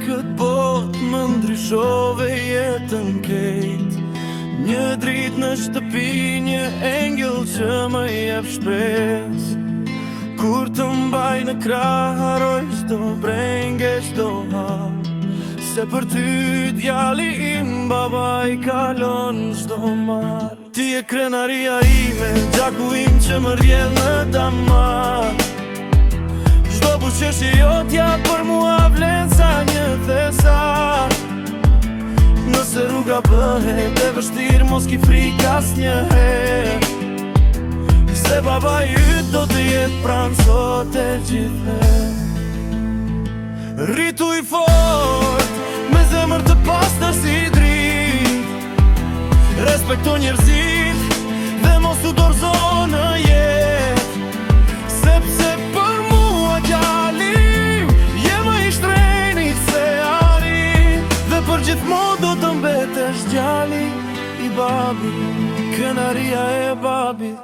këtë botë më ndryshove jetën kejt. Një dritë në shtëpi, një engel që më jep shpresë. Kur të mbaj në krah, haroj çdo brengë, çdo hap. Se për ty djali im, baba i kalon çdo mal. Ti e krenaria ime, gjaku im që më rrjedh në damar. Çdo buzëqeshje jotja për mua vlen sa një thesar. Nëse rruga bëhet e vështirë, mos ki frikë asnjëherë. Se baba yt do të jetë pranë sot e gjithherë. Rritu i fort, me zemër të pastër si dritë. Respekto njerëzit dhe mos u dorëzo në jetë. Sepse për mua djalim, je më i shtrenjtë se ari. Dhe për gjithmonë do të mbetesh djali i babi, kënaria e babit.